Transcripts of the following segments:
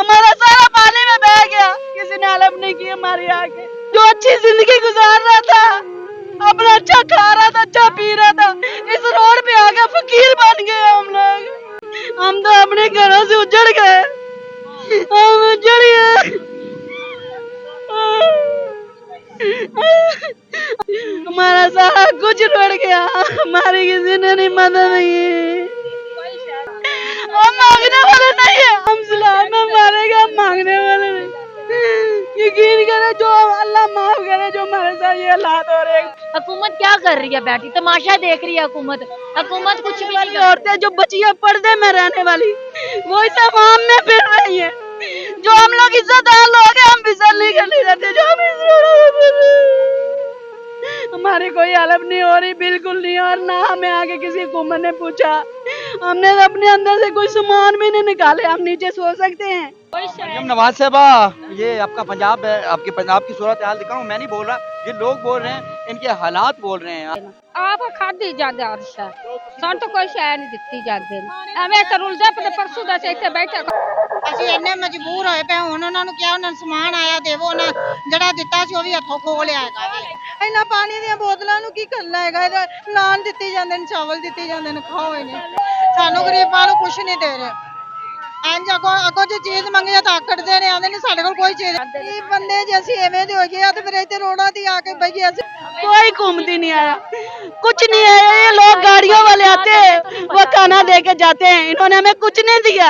हमारा सारा पानी में बह गया, किसी ने हेल्प नहीं की हमारी आके। जो अच्छी जिंदगी गुजार रहा था, अपना अच्छा खा रहा था, अच्छा पी रहा था, इस रोड पे आके फकीर बन गए हम लोग। हम तो अपने घरों से उजड़ गए, हम उजड़ गए। हमारा सारा कुछ लुट गया, हमारी किसी ने नहीं मदद की। हम मांगने वाले नहीं है, हम सलाम में मारेंगे, हम मांगने वाले नहीं। यकीन करे, जो अल्लाह माफ करे, जो हमारे साथ ये हालात हो रहे हैं। हुकूमत क्या कर रही है? बैठी तमाशा देख रही है हुकूमत। हुकूमत कुछ भी नहीं कर औरतें जो बचियां पर्दे में रहने वाली, वो इस आवाम में फिर रही है। जो हम लोग इज्जतदार लोग हैं, हम फिसल नहीं करने जाते, जो हम इस रोड पे फिर रहे हैं। हमारी कोई हेल्प नहीं हो रही, बिल्कुल नहीं। और ना हमें आगे किसी हुकूमत ने पूछा, हमने अपने अंदर से कोई सामान भी नहीं निकाले। हम नीचे सो सकते हैं। मरियम नवाज साहबा, ये आपका पंजाब है, आपके पंजाब की सूरत हाल दिखाऊं? मैं नहीं बोल रहा, ये लोग बोल रहे हैं, इनके हालात बोल रहे हैं। आप खाधी जाते हर शह सन तो कोई शह नहीं दिती जाती। एवं तो रुलते पे परसों दस इतने बैठे ਅਸੀਂ ਇੰਨੇ ਮਜਬੂਰ ਹੋਏ ਪਏ। ਹੁਣ ਉਹਨਾਂ ਨੂੰ ਕਿਹਾ, ਉਹਨਾਂ ਨੂੰ ਸਮਾਨ ਆਇਆ ਦੇਵੋ ਨਾ, ਜਿਹੜਾ ਦਿੱਤਾ ਸੀ ਉਹ ਵੀ ਹੱਥੋਂ ਖੋਹ ਲਿਆ ਹੈਗਾ ਵੇ। ਇੰਨਾ ਪਾਣੀ ਦੀਆਂ ਬੋਤਲਾਂ ਨੂੰ ਕੀ ਕਰਨਾ ਹੈਗਾ? ਨਾਨ ਦਿੱਤੇ ਜਾਂਦੇ ਨੇ, ਚਾਵਲ ਦਿੱਤੇ ਜਾਂਦੇ ਨੇ, ਖਾਓ ਇਹਨੇ। ਸਾਨੂੰ ਗਰੀਬਾਂ ਨੂੰ ਕੁਝ ਨਹੀਂ ਦੇ ਰਹੇ। ਇੰਜ ਅੱਗੋਂ ਜੇ ਚੀਜ਼ ਮੰਗੀਏ ਤਾਂ ਆਕੜਦੇ ਨੇ, ਆਂਦੇ ਨੇ ਸਾਡੇ ਕੋਲ ਕੋਈ ਚੀਜ਼ ਇਹ ਬੰਦੇ ਜੇ ਅਸੀਂ ਐਵੇਂ ਦੇ ਹੋ ਗਏ ਆ ਤੇ ਫਿਰ ਇੱਥੇ ਰੋਡਾਂ ਤੇ आ के ਬਈਏ। ਅਸੀਂ कोई घूमती नहीं आया, कुछ नहीं आया। ये लोग गाड़ियों वाले आते हैं, वो खाना दे के जाते हैं, इन्होंने हमें कुछ नहीं दिया।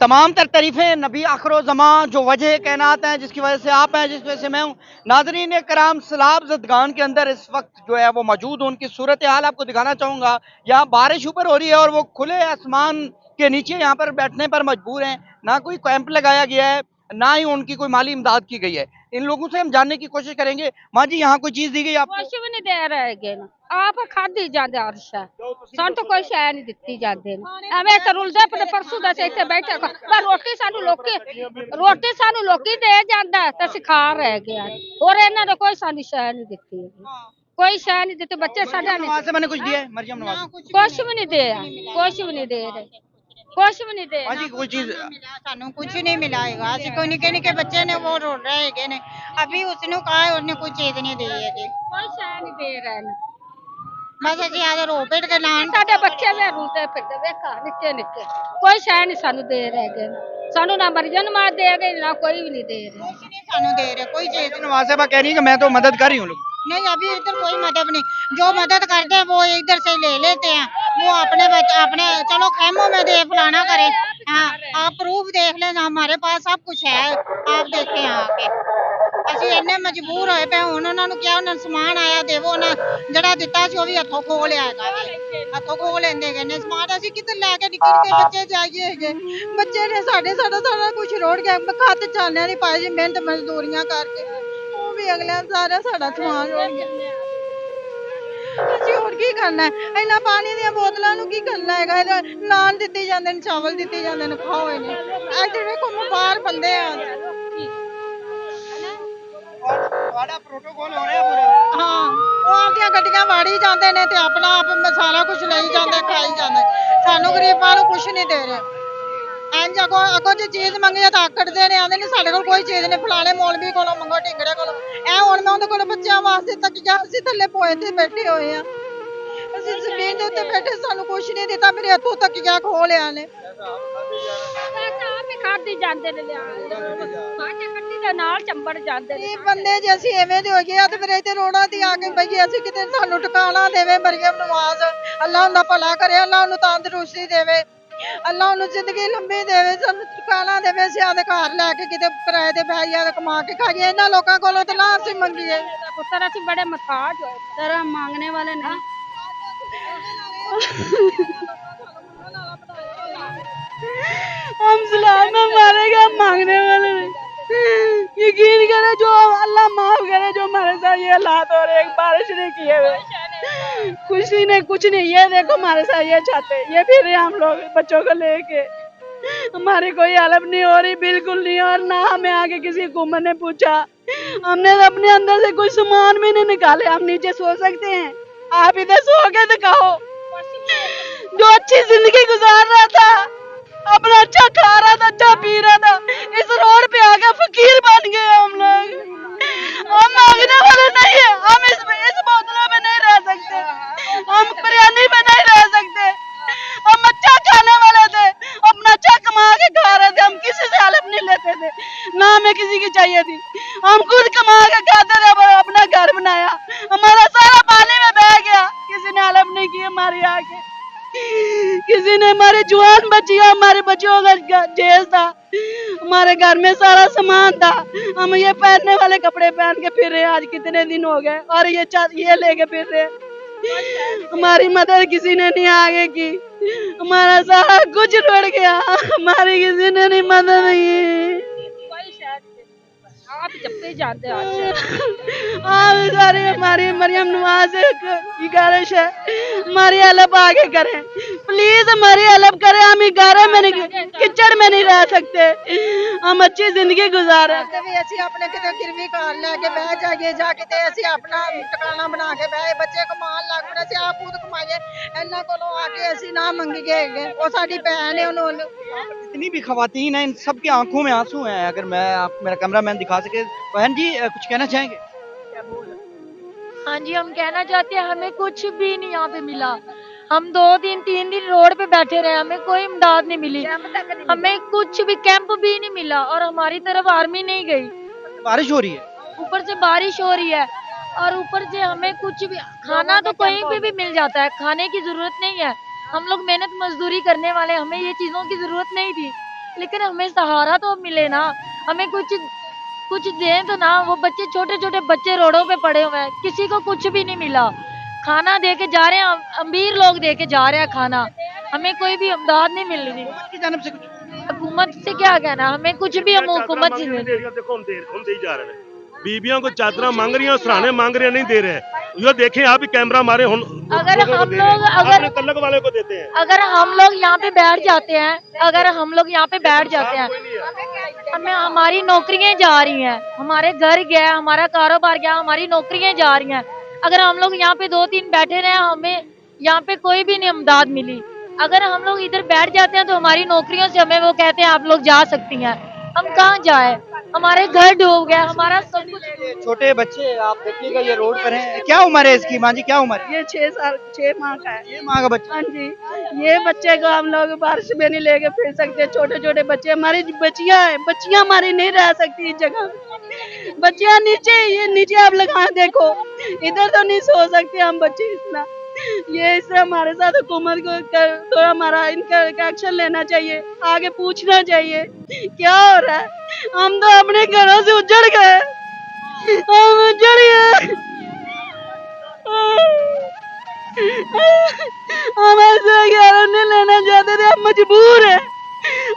तमाम तर तारीफें नबी आखिर ज़मां, जो वजह कहनात हैं, जिसकी वजह से आप हैं, जिस वजह से मैं हूँ। नाजरीन कराम, सैलाब ज़दगान के अंदर इस वक्त जो है वो मौजूद हूँ। उनकी सूरत हाल आपको दिखाना चाहूँगा। यहाँ बारिश ऊपर हो रही है और वो खुले आसमान के नीचे यहाँ पर बैठने पर मजबूर हैं। ना कोई कैंप लगाया गया है, ना ही उनकी कोई माली इमदाद की गई है। इन लोगों से हम जानने की कोशिश करेंगे। माँ जी, यहाँ कोई चीज दी गई आपको? कुछ भी नहीं दे रहे ना। आप खाधी जाते हर शह सन तो कोई शह नहीं दिती जाती। एवं तो रुलते पे परसों दस इतने बैठे पर रोटी सानू लोकी दे जाता ते असीं खा रह गए और इन्हां ने कोई सानू शह नहीं दिती, कोई शह नहीं दिती। बच्चे साडा नवाज से मैंने कुछ दिया है? मरियम नवाज कुछ भी नहीं दे, कुछ भी नहीं दे रहे, कुछ भी नहीं दे। हाँ जी, कोई चीज ਸਾਨੂੰ ਕੁਝ ਨਹੀਂ ਮਿਲਾ ਹੈਗਾ। ਅਸੀਂ ਕੋਈ ਨਿੱਕੇ ਨਿੱਕੇ ਬੱਚੇ ਨੇ ਉਹ ਰੋ ਰਹੇ ਹੈਗੇ ਨੇ। ਅਭੀ ਉਸਨੂੰ ਕਹਾ ਉਹਨੇ ਕੋਈ ਚੀਜ਼ ਨਹੀਂ दी ਹੈਗੀ। कोई शह नहीं दे रहे ना। ਬਸ ਅਸੀਂ ਆਦੇ ਰੋ ਪੇਟ ਕੇ ਲਾਣ। साडे बच्चे वे रुलते फिरदे वेखा निक्के निक्के, कोई शह नहीं सानू दे रहे गए। सानू ना मरियम नवाज दे गए, ना कोई भी नहीं दे रहे। कुछ नहीं सानू दे रहे, कोई चीज नवाज साहबा कह रही है कि मैं तो मदद कर रही हूँ। लोग नहीं, अभी इधर कोई मदद नहीं। जो मदद करते हैं वो इधर से ले लेते हैं। वो अपने चलो खेमों में दे फलाना करे। हाँ, आप प्रूफ देख लेना, हमारे पास सब कुछ है, आप देखें आके। ਅਸੀਂ ਇੰਨੇ ਮਜਬੂਰ ਹੋਏ ਪਏ। ਹੁਣ ਉਹਨਾਂ ਨੂੰ ਕਿਹਾ, ਉਹਨਾਂ ਨੂੰ ਸਮਾਨ ਆਇਆ ਦੇਵੋ ਨਾ, ਜਿਹੜਾ ਦਿੱਤਾ ਸੀ ਉਹ ਵੀ ਹੱਥੋਂ ਖੋਹ ਲਿਆ ਹੈਗਾ ਵੇ। ਹੱਥੋਂ ਖੋਹ ਲੈਂਦੇ ਗਏ ਨੇ ਸਮਾਨ। ਅਸੀਂ ਕਿੱਧਰ ਲੈ ਕੇ ਨਿੱਕੇ ਨਿੱਕੇ ਬੱਚੇ ਜਾਈਏ ਹੈਗੇ। ਬੱਚੇ ਨੇ ਸਾਡਾ ਕੁਝ ਰੋੜ ਗਿਆ। ਖਾਤੇ ਚਾਲਿਆਂ ਨਹੀਂ ਪਾਏ ਜੀ, ਮਿਹਨਤ ਮਜ਼ਦੂਰੀਆਂ ਕਰਕੇ। ਉਹ ਵੀ ਅਗਲਿਆਂ ਸਾਰਾ ਸਾਡਾ ਸਮਾਨ ਰੋੜ ਗਿਆ। ਅਸੀਂ ਹੋਰ ਕੀ ਕਰਨਾ ਹੈ? ਇੰਨਾ ਪਾਣੀ ਦੀਆਂ ਬੋਤਲਾਂ ਨੂੰ ਕੀ ਕਰਨਾ ਹੈਗਾ? ਨਾਨ ਦਿੱਤੇ ਜਾਂਦੇ ਨੇ, ਚਾਵਲ ਦਿੱਤੇ ਜਾਂਦੇ ਨੇ, ਖਾਓ ਇਹਨੇ। ਇੱਧਰ ਵੇਖੋ, ਬਾਹਰ ਬੰਦੇ ਆ। ਤੁਹਾਡਾ ਪ੍ਰੋਟੋਕੋਲ ਹੋ ਰਿਹਾ ਪੂਰਾ? ਹਾਂ, ਉਹ ਆਪਦੀਆਂ ਗੱਡੀਆਂ ਵਾੜੀ ਜਾਂਦੇ ਨੇ ਤੇ ਆਪਣਾ ਆਪ ਸਾਰਾ ਕੁਝ ਲਈ ਜਾਂਦੇ, ਖਾਈ ਜਾਂਦੇ। ਸਾਨੂੰ ਗਰੀਬਾਂ ਨੂੰ ਕੁਝ ਨਹੀਂ ਦੇ ਰਹੇ। ਇੰਜ ਅੱਗੋਂ ਜੇ ਚੀਜ਼ ਮੰਗੀਏ ਤਾਂ ਆਕੜਦੇ ਨੇ, ਆਂਦੇ ਨੇ ਸਾਡੇ ਕੋਲ ਕੋਈ ਚੀਜ਼ ਨਹੀਂ। ਫਲਾਣੇ ਮੌਲਵੀ ਕੋਲੋਂ ਮੰਗੋ, ਢਿੰਗੜੇ ਕੋਲੋਂ। ਇਹ ਹੁਣ ਮੈਂ ਉਹਦੇ ਕੋਲ ਬੱਚਿਆਂ ਵਾਸਤੇ ਤੱਕੀਆਂ, ਅਸੀਂ ਥੱਲੇ ਪੋਏ ਤੇ ਬੈਠੇ ਹੋਏ ਆ। ਅਸੀਂ ਜ਼ਮੀਨ ਦੇ ਉੱਤੇ ਬੈਠੇ, ਸਾਨੂੰ ਕੁਝ ਨਹੀਂ ਦਿੱਤਾ। ਮੇਰੇ ਹੱਥੋਂ ਤੱਕੀਆਂ ਖੋਹ ਲਿਆ ਨੇ। आप ही खाधी जाते ने लिया बाटे कट्टी दे नाल चंबड़ जाते ने। ਇਹ ਬੰਦੇ ਜੇ ਅਸੀਂ ਐਵੇਂ ਦੇ ਹੋ ਗਏ ਆ ਤੇ ਫਿਰ ਇੱਥੇ ਰੋਡਾਂ ਤੇ ਆ ਕੇ ਬਈਏ। ਅਸੀਂ ਕਿਤੇ ਸਾਨੂੰ ਟਿਕਾਣਾ ਦੇਵੇ ਮਰੀਮ ਨਵਾਜ਼। ਅੱਲਾ ਉਹਦਾ ਭਲਾ ਕਰੇ, ਅੱਲਾ ਉਹਨੂੰ ਤੰਦਰੁਸਤੀ ਦੇਵੇ, ਅੱਲਾ ਉਹਨੂੰ ਜ਼ਿੰਦਗੀ ਲੰਬੀ ਦੇਵੇ, ਸਾਨੂੰ ਟਿਕਾਣਾ ਦੇਵੇ। ਅਸੀਂ ਆਦੇ ਘਰ ਲੈ ਕੇ ਕਿਤੇ ਕਿਰਾਏ ਤੇ ਬਹਿ ਜਾ ਕਮਾ ਕੇ ਖਾਈਏ। ਇਹਨਾਂ ਲੋਕਾਂ ਕੋਲੋਂ ਤਾਂ ਨਾ ਅਸੀਂ ਮੰਗੀਏ। पुत्र ਅਸੀਂ बड़े मथाज होए सर, हम मांगने वाले नहीं। हम सलाम में मारेंगे, हम मांगने वाले नहीं। यकीन करे, जो अल्लाह माफ करे, जो हमारे साथ ये हालात हो रहे हैं। बारिश नहीं किए हुए, कुछ नहीं। ये देखो हमारे साथ ये छाते, ये फिर रहे हम लोग बच्चों को लेके। हमारी कोई हेल्प नहीं हो रही, बिल्कुल नहीं। और ना हमें आगे किसी हुकूमत ने पूछा, हमने अपने अंदर से कोई सामान भी नहीं निकाले। हम नीचे सो सकते हैं, आप इधर सो के दिखाओ। जो अच्छी जिंदगी गुजार रहा था, अपना अच्छा खा रहा था, अच्छा पी रहा था, इस की चाहिए थी। हम खुद कमा के खाते थे, पर अपना घर बनाया, हमारा सारा पानी में बह गया। किसी ने हेल्प नहीं की हमारी आके, किसी ने हमारे जवान बच्चियों, हमारे बच्चों का जेल था, हमारे घर में सारा सामान था, हम ये पहनने वाले कपड़े पहन के फिर रहे आज कितने दिन हो गए, और ये लेके फिर रहे। हमारी मदद किसी ने नहीं आगे की, हमारा सारा कुछ रुड़ गया, हमारी किसी ने नहीं मदद की। आप जब पे जाते हैं आप सारे हमारी मरियम नवाज से गुजारिश है, हमारी हेल्प आगे करें प्लीज, हमारी हेल्प करें। हम घर में नहीं, किचड़ में नहीं रह सकते, हम अच्छी जिंदगी गुजारे। ਅਸੀਂ ਆਪਣੇ ਕਿਤੇ ਗਿਰਵੀ ਕਰ ਲੈ ਕੇ ਬਹਿ ਜਾਈਏ ਜਾਂ ਕਿਤੇ ਅਸੀਂ ਆਪਣਾ ਟਿਕਾਣਾ ਬਣਾ ਕੇ ਬਹਿ, ਬੱਚੇ ਕਮਾਉਣ ਲੱਗ ਪਏ, ਅਸੀਂ ਆਪ ਖੁਦ ਕਮਾਈਏ, ਇਹਨਾਂ ਕੋਲੋਂ ਆ ਕੇ ਅਸੀਂ ਨਾ ਮੰਗੀਏ, ਉਹ ਸਾਡੀ ਭੈਣ ਹੈ। ਉਹਨੂੰ जितनी भी खवातीन हैं इन सबकी आंखों में आंसू हैं। अगर मैं आप मेरा कैमरामैन दिखा सके, बहन जी कुछ कहना चाहेंगे? हाँ जी, हम कहना चाहते हैं हमें कुछ भी नहीं यहाँ पे मिला। हम 2 दिन 3 दिन रोड पे बैठे रहे, हमें कोई इमदाद नहीं मिली, हमें कुछ भी कैंप भी नहीं मिला, और हमारी तरफ आर्मी नहीं गई। बारिश हो रही है, ऊपर से बारिश हो रही है, और ऊपर से हमें कुछ भी खाना तो कहीं पे भी मिल जाता है, खाने की जरूरत नहीं है। हम लोग मेहनत मजदूरी करने वाले, हमें ये चीजों की जरूरत नहीं थी, लेकिन हमें सहारा तो मिले ना, हमें कुछ दें तो ना। वो बच्चे, छोटे छोटे बच्चे रोडों पे पड़े हुए हैं, किसी को कुछ भी नहीं मिला। खाना दे के जा रहे हैं, अमीर लोग दे के जा रहे हैं खाना, हमें कोई भी इमदाद नहीं मिल रही। की जानब से कुछ हुकूमत से क्या कहना, हमें कुछ भी, हम हुकूमत से नहीं। देखो हम दे ही जा रहे हैं, बीबियों को चादरा मांग रही हैं, सराहने मांग रहे हैं, नहीं दे रहे हैं। ये देखें आप ही कैमरा हमारे अगर हम लोग, अगर तलक वाले को देते हैं, अगर हम लोग यहाँ पे बैठ जाते हैं, अगर हम लोग यहाँ पे बैठ जाते हैं, हमें हमारी नौकरियां जा रही हैं, हमारे घर गया, हमारा कारोबार गया, हमारी नौकरियां जा रही हैं। अगर हम लोग यहाँ पे 2-3 बैठे रहे, हमें यहाँ पे कोई भी नहीं इमदाद मिली। अगर हम लोग इधर बैठ जाते हैं तो हमारी नौकरियों से हमें वो कहते हैं आप लोग जा सकती हैं, हम कहाँ जाए, हमारे घर डूब गया, हमारा सब कुछ। छोटे बच्चे आप देखिएगा ये रोड पर हैं, क्या उम्र है इसकी? माँ जी क्या उम्र है? ये 6 माह का है। 6 माह का बच्चा। हाँ जी, ये बच्चे को हम लोग बारिश में नहीं लेके फिर सकते, छोटे छोटे बच्चे, हमारी बच्चियां हैं, बच्चियां हमारी नहीं रह सकती इस जगह, बच्चियां नीचे, ये नीचे आप लगा देखो, इधर तो नहीं सो सकते हम बच्चे इतना। ये इससे हमारे साथ हुकूमत को थोड़ा हमारा इनका एक्शन लेना चाहिए, आगे पूछना चाहिए क्या हो रहा है। हम तो अपने घरों से उजड़ गए, हम उजड़ गए, हम ऐसे घर नहीं लेना चाहते थे, हम मजबूर है,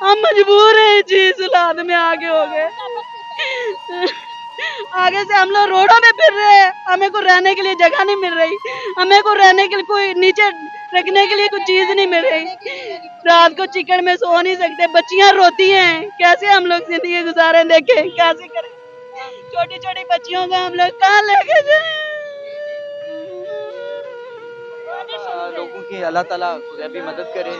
हम मजबूर है इस हालात में आगे हो गए। आगे से हम लोग रोडों में फिर रहे हैं, हमें को रहने के लिए जगह नहीं मिल रही, हमें को रहने के लिए कोई नीचे रखने के लिए कुछ चीज नहीं मिल रही, रात को चिकन में सो नहीं सकते, बच्चियां रोती हैं, कैसे हम लोग जिंदगी गुजारे, देखें कैसे करें, छोटी छोटी बच्चियों को हम लोग कहाँ लेके जाएं। लोगों की अल्लाह ताला खुदा भी मदद करे।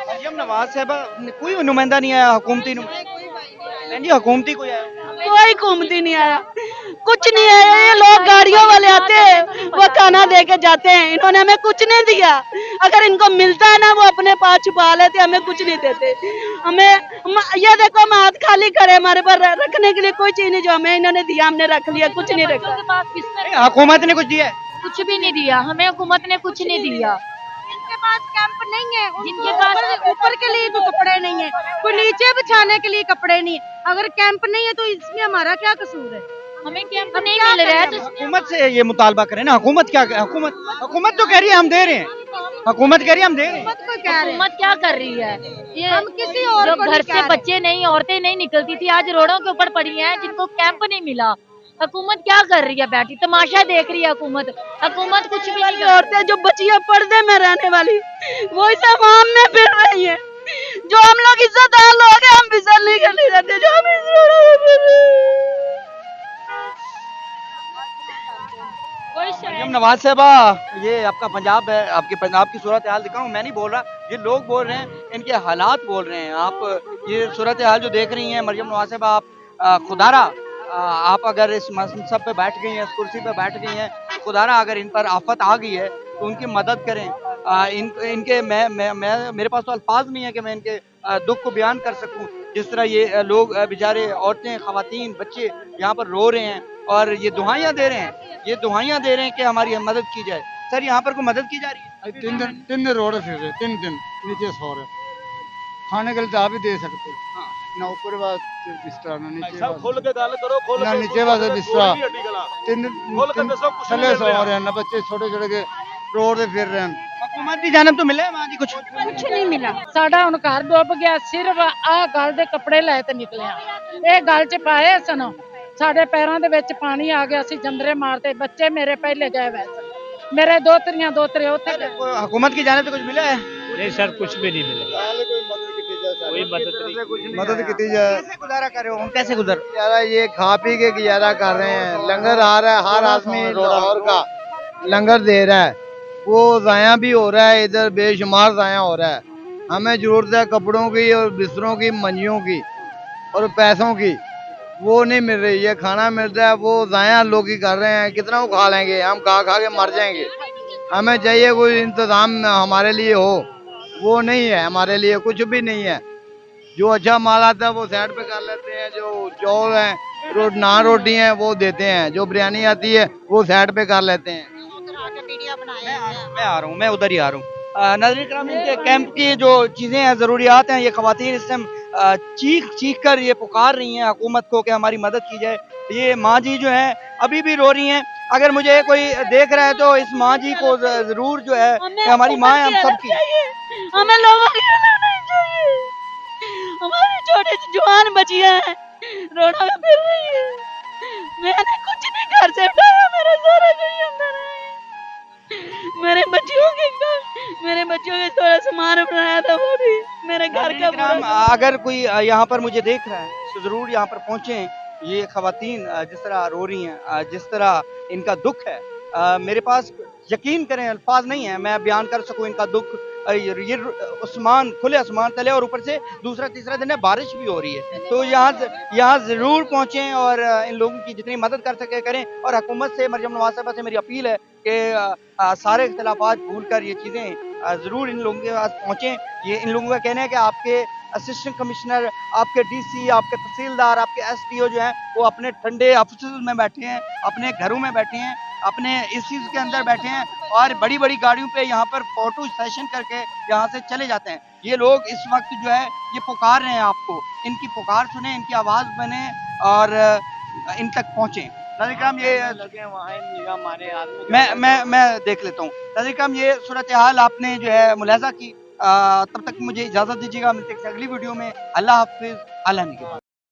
मरियम नवाज साहबा कोई नुमाइंदा नहीं आया, हुकूमती नुमाइंदा, हुकूमती कोई आया? कोई हुकूमती नहीं आया, कुछ नहीं आया। ये लोग गाड़ियों वाले आते हैं, वो खाना दे के जाते हैं, इन्होंने हमें कुछ नहीं दिया। अगर इनको मिलता है ना वो अपने पास छुपा लेते, हमें कुछ नहीं देते। हमें ये देखो हम हाथ खाली करे, हमारे पास रखने के लिए कोई चीज नहीं, जो हमें इन्होंने दिया हमने रख लिया, कुछ नहीं रखा। हुकूमत ने कुछ दिया है? कुछ भी नहीं दिया, हमें हुकूमत ने कुछ नहीं दिया। जिनके पास कैंप नहीं है, जिनके पास ऊपर के लिए तो कपड़े नहीं है, कोई नीचे बिछाने के लिए कपड़े नहीं है। अगर कैंप नहीं है तो इसमें हमारा क्या कसूर है? हमें कैंप नहीं मिल रहा है तो हुकूमत से ये मुतालबा करें ना। हुकूमत क्या, हुकूमत तो कह रही है हम दे रहे हैं, हुकूमत कह रही है हम दे रहे हैं। हुकूमत क्या कर रही है? ये हम किसी और जो को घर से बच्चे नहीं, औरतें नहीं निकलती थी, आज रोडों के ऊपर पड़ी हैं, जिनको कैंप नहीं मिला। हुकूमत क्या कर रही है? बैठी तमाशा देख रही है हुकूमत। हुकूमत कुछ भी नहीं। औरतें जो बच्चियां पर्दे में रहने वाली, वो इस आवाम में फिर रही है। जो हम लोग इज्जतदार लोग हैं, हम इज्जत नहीं करने देते, जो हम इस रोडों में फिर रहे हैं। मरियम नवाज साहबा, ये आपका पंजाब है, आपके पंजाब की सूरत हाल दिखा हूँ, मैं नहीं बोल रहा, ये लोग बोल रहे हैं, इनके हालात बोल रहे हैं। आप ये सूरत हाल जो देख रही हैं मरियम नवाज साहबा, आप खुदारा आप अगर इस मनसब पे बैठ गई हैं, इस कुर्सी पे बैठ गई हैं, खुदारा अगर इन पर आफत आ गई है तो उनकी मदद करें। इनके मैं मेरे पास तो अल्फाज नहीं है कि मैं इनके दुख को बयान कर सकूं। जिस तरह ये लोग बेचारे औरतें, खवातीन, बच्चे यहाँ पर रो रहे हैं और ये दुहाइयाँ दे रहे हैं, ये दुहाइयाँ दे रहे हैं कि हमारी मदद की जाए। सर यहाँ पर कोई मदद की जा रही है? 3 दिन रोड फिर रहे, 3 दिन नीचे सो रहे, खाने के लिए तो आप ही दे सकते हाँ। ना, ऊपर बात बिस्तरा ना नीचे सब बात। खोल के गल करो, खोल ना के नीचे वाले बिस्तरा। खोल के हड्डी गला। 3 खोल के दिन दसो कुछ थले नहीं सो मिल रहा। रहे हैं ना, बच्चे छोटे छोटे के रोड पे फिर रहे हैं। हुकूमत की जानब तो मिले मां जी कुछ? कुछ नहीं मिला। ਸਾਡਾ ਹੁਣ ਘਰ ਡੁੱਬ ਗਿਆ, ਸਿਰਫ ਆਹ ਗਲ ਦੇ ਕੱਪੜੇ ਲੈ ਤੇ ਨਿਕਲੇ ਆ। ਇਹ ਗਲ ਚ ਪਾਏ ਸਨ, ਸਾਡੇ ਪੈਰਾਂ ਦੇ ਵਿੱਚ ਪਾਣੀ ਆ ਗਿਆ, ਅਸੀਂ ਜੰਦਰੇ ਮਾਰਤੇ, ਬੱਚੇ ਮੇਰੇ ਪਹਿਲੇ ਗਏ ਵੈਸੇ, ਮੇਰੇ ਦੋਤਰੇ ਉੱਥੇ ਗਏ। हुकूमत की जानब से कुछ मिला है? नहीं सर, कुछ भी नहीं मिला, कोई मदद नहीं। मदद की जाए। कैसे गुजारा कर रहे हो? हम कैसे गुजर? यार ये खा पी के गुजारा कर रहे हैं, लंगर आ रहा है, हर आदमी लाहौर का लंगर दे रहा है, वो जाया भी हो रहा है, इधर बेशुमार जाया हो रहा है। हमें जरूरत है कपड़ों की और बिस्तरों की, मंजियों की और पैसों की, वो नहीं मिल रही। ये खाना मिल रहा है वो जाया लोग ही कर रहे हैं, कितना वो खा लेंगे, हम खा खा के मर जाएंगे। हमें चाहिए कोई इंतजाम हमारे लिए हो, वो नहीं है हमारे लिए, कुछ भी नहीं है। जो अच्छा माल आता है वो साइड पे कर लेते हैं, जो चौल हैं, नान रोटी हैं वो देते हैं, जो बिरयानी आती है वो साइड पे कर लेते हैं। मैं आ रहा हूँ, मैं उधर ही आ रहा हूँ। नाज़रीन किराम, इनके कैंप की जो चीज़ें हैं, ज़रूरियात हैं, ये ख़वातीन इस टाइम चीख कर ये पुकार रही हैं हुकूमत को कि हमारी मदद की जाए। ये माँ जी जो हैं अभी भी रो रही हैं। अगर मुझे कोई देख रहा है तो इस माँ जी को ज़रूर जो है कि हमारी माँ है हम सबकी। हमें लोगों की मदद नहीं चाहिए, हमारी छोटी सी जवान बचियां हैं, रोडों में फिर रही है। मैंने कुछ नहीं घर से उठाया, मेरा सारा कोई अंदर है। मेरे बच्चों के थोड़ा सामान बनाया था, वो भी मेरे घर का नाज़रीन, पूरा। अगर कोई यहाँ पर मुझे देख रहा है तो ज़रूर यहाँ पर पहुँचें। ये ख़वातीन जिस तरह रो रही हैं, जिस तरह इनका दुख है, मेरे पास यकीन करें अल्फाज नहीं है मैं बयान कर सकूं इनका दुख। ये आसमान, खुले आसमान तले और ऊपर से दूसरा तीसरा दिन है, बारिश भी हो रही है। तो यहाँ ज़रूर पहुँचें और इन लोगों की जितनी मदद कर सके करें। और हुकूमत से, मरियम नवाज साहबा से मेरी अपील है कि सारे इख्तिलाफात भूल कर ये चीज़ें ज़रूर इन लोगों के पास पहुँचें। ये इन लोगों का कहना है कि आपके असिस्टेंट कमिश्नर, आपके डीसी, आपके तहसीलदार, आपके एसडीओ जो हैं वो अपने ठंडे ऑफिस में बैठे हैं, अपने घरों में बैठे हैं, अपने एसीज के अंदर बैठे हैं और बड़ी बड़ी गाड़ियों पे यहाँ पर फोटो सेशन करके यहाँ से चले जाते हैं। ये लोग इस वक्त जो है ये पुकार रहे हैं आपको, इनकी पुकार सुने, इनकी आवाज़ बने और इन तक पहुँचें। नाज़रीन ये मैं देख लेता हूँ। नाज़रीन ये सूरत हाल आपने जो है मुलाज़ा की। तब तक मुझे इजाज़त दीजिएगा, मिलते हैं अगली वीडियो में। अल्लाह हाफ़िज़, अल्लाह निगहबान।